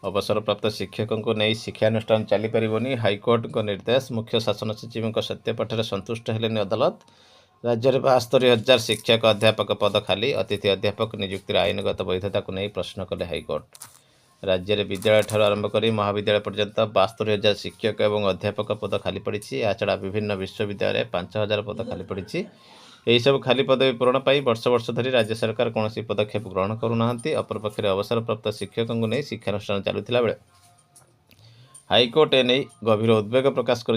अवसरप्राप्त शिक्षकों को नहीं शिक्षानुष्ठान चली पारिबनी हाइकोर्ट को निर्देश मुख्य शासन सचिव सत्यपाठे संतुष्ट हेलेनी अदालत। राज्य में 72,000 शिक्षक अध्यापक पद खाली अतिथि अध्यापक नियुक्तिर आईनगत वैधता को नहीं प्रश्न कले हाइकोर्ट। राज्य में विद्यालय ठार आरंभ कर महाविद्यालय पर्यंत 72,000 शिक्षक और अध्यापक पद खाली पड़ी। याछड़ा विभिन्न विश्वविद्यालय 5,000 पद खाली पड़ी। यही सब खाली पदवी पूरण पर वर्ष वर्ष धरी राज्य सरकार कौन पदक्षेप ग्रहण करूना। अपरपक्षे अवसरप्राप्त शिक्षकों को नहीं शिक्षानुष्ठान चलुला बेले हाइकोर्ट एने गभीर उद्वेग प्रकाश कर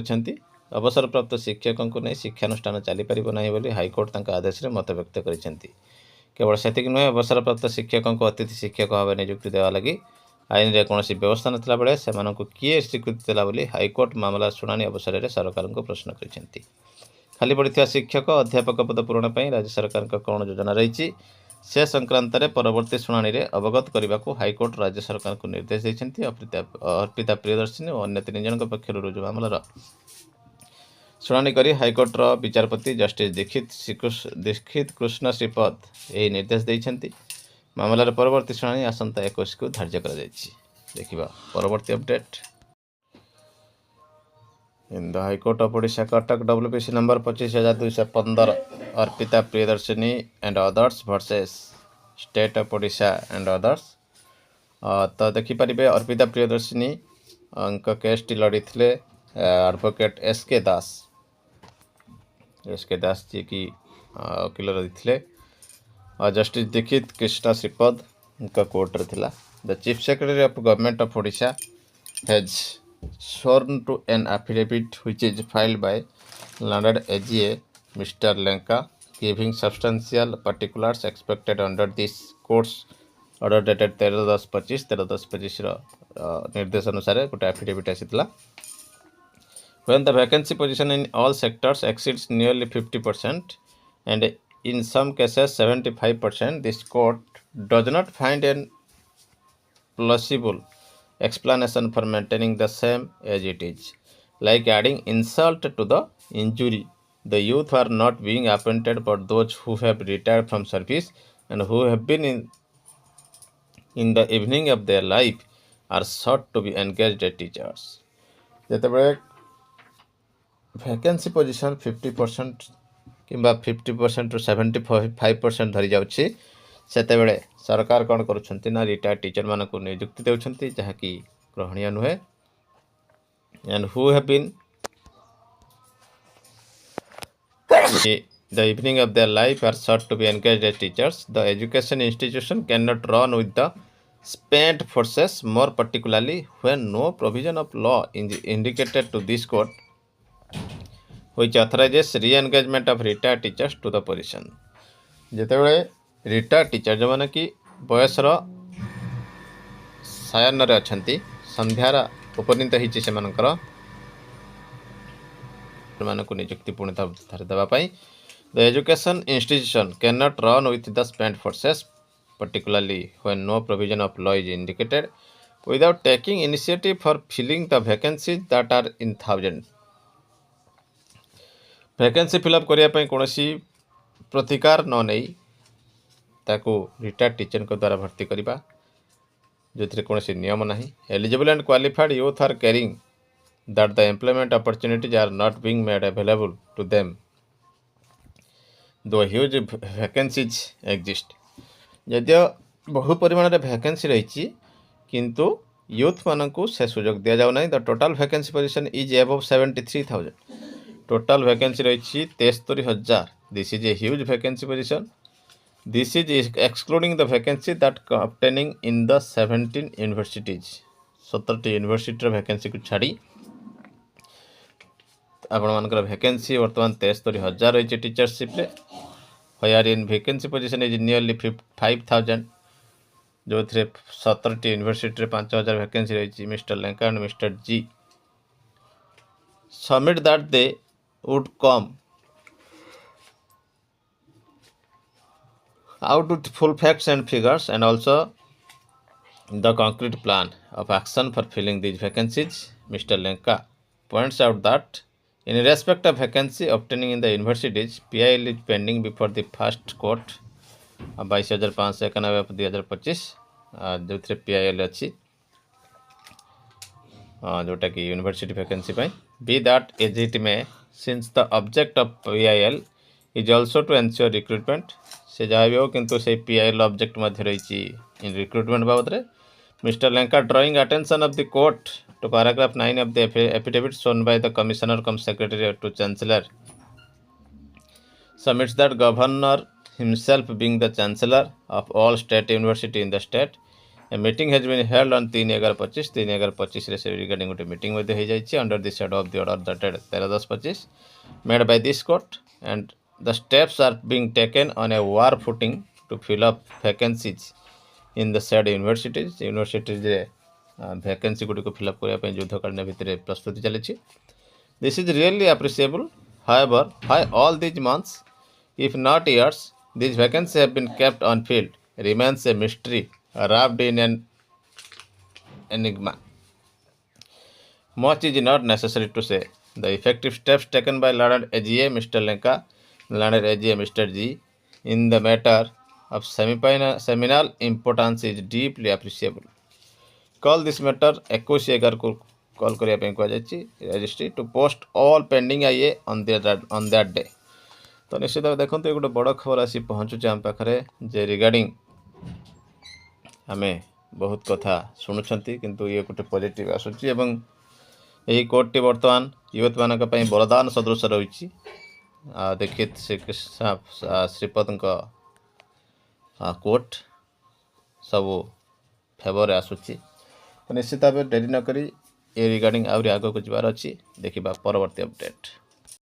अवसरप्राप्त शिक्षकों को नहीं शिक्षानुष्ठान चली पार ना बोली हाइकोर्ट आदेश में मत व्यक्त कर केवल से नुहे अवसरप्राप्त शिक्षकों को अतिथि शिक्षक भाव नियुक्ति देवा लगी आईन में कौन व्यवस्था नाला बेले से किए स्वीकृति देला बोली हाइकोर्ट मामला शुणाणी अवसर में सरकार को प्रश्न कर खाली पड़ा शिक्षक अध्यापक पद पूरण पर राज्य सरकार कौन योजना रही से संक्रांत परवर्ती शुणाणी में अवगत करने को हाइकोर्ट राज्य सरकार को निर्देश देते। अर्पिता प्रियदर्शिनी और अन्य 3 जन पक्ष रुजु मामलार शुणाणी कर हाइकोर्टर विचारपति जस्टिस दीक्षित कृष्ण श्रीपद यही निर्देश देते। मामलार परवर्ती शुणाणी आसंता 21 को धार्य कर देखा परवर्ती update. In the high court of Odisha Cuttack WPC number 25,215 Arpita Priyadarshini and others versus state of Odisha and others. तो देखिपारे अर्पिता प्रियदर्शिनी केस टी लड़ी थे एडवोकेट SK दास जी की वकिल रही थे जस्टिस दीक्षित कृष्ण श्रीपद कोर्ट रे। The chief secretary of government of Odisha has sworn to an affidavit which is filed by learned AGA Mr. Lenka giving substantial particulars expected under this court's order dated 13/10/25 निर्देश अनुसार गोटे affidavit आसीला। When the vacancy position in all sectors exceeds nearly 50% and in some cases 75%, this court does not find an plausible explanation for maintaining the same as it is, like adding insult to the injury. The youth are not being appointed but those who have retired from service and who have been in the evening of their life are sought to be engaged as teachers. जेतेबेले vacancy position 50% किंबा 50% to 75% धरी जाउछि सेतेबेले सरकार कौन करुछंती ना retired teacher मान को नियुक्ति देउछंती जहाँकि ग्रहणीय नुहे। And who have been the evening of their life are sought to be engaged as teachers. The education institution cannot run with the spent forces, more particularly when no provision of law indicated to this court which authorizes re-engagement of retired teachers to the position. जेतेबेले retired teacher जो मैंने कि बयसर सायन अच्छा संध्यार उपनीत होती से नियुक्ति पुणी देवाई। The education institution can not run with the spent forces particularly when no provision of law is indicated without taking initiative for filling the vacancies that are in thousands. Vacancy fill up करने कौन प्रतिकार न नहीं ताकू retired teacher को द्वारा भर्ती करवा जो कौन नियम ना। Eligible and qualified youth are carrying that the employment opportunities are not being made available to them though huge vacancies exist. यदि बहु परिमाण में वैकेंसी रही किंतु यूथ मानू से सुजोग दि जाऊ ना। The total vacancy position is above 73,000। Total vacancy रही 73,000। This is a huge vacancy position. This is excluding the vacancy that obtaining in the 17 universities. 17 university vacancy को छाड़ी आपण वैकेंसी बर्तमान 73,000 रही टीचरशिप रे। Higher in vacancy position is nearly 5,000 जो 17 university 5,000 vacancy रही। Mister Lenka and mister G submit that they would come out with full facts and figures and also the concrete plan of action for filling these vacancies. Mr. Lenka points out that in respect of vacancy obtaining in the universities, PIL is pending before the first court 22,591/2025 जो PIL अच्छी जोटा कि university vacancy be that as it may since the object of PIL is also to ensure recruitment से जहाँ भी हो किंतु से PIL ऑब्जेक्ट मध्य रही इन रिक्रुटमेंट बाबद में mister Lenka drawing attention of the court to paragraph 9 of the affidavit shown by the commissioner cum secretary to chancellor submits that governor himself being the chancellor of all state university in the state a meeting has been held on 3/11/25 रे से regarding गोटे meeting मध्ये हो जाइछि under the shadow of the order dated 13/10/25 made by this court and the steps are being taken on a war footing to fill up vacancies in the said universities vacancy गुड़ी को fill up करने युद्धकालीन भितर प्रस्तुति चली this is really appreciable however why all these months if not years these vacancy have been kept unfilled remains a mystery wrapped in an enigma. Much is not necessary to say. The effective steps taken by Learned AGA Mr. Lenka, Learned AGA Mr. G in the matter of seminal importance is deeply appreciable. Call this matter 21/11 को call करने को registry to post all pending IA on that day. तो निश्चित भाव देखो ये गोटे बड़ खबर आसी पहुँचुचे आम पाखे जे रिगार्डिंग आम बहुत कथा शुणुंट किंतु ये गोटे पॉजिटिव आसूची एवं यही कोर्टटी बर्तमान यूथ मान वरदान सदृश रही दीक्षित श्रीपद कोर्ट सब फेवर आसूची तो निश्चित भाव डेरी नक रिगार्डिंग आहरी आग को जबार अच्छी देखा परवर्ती अपडेट।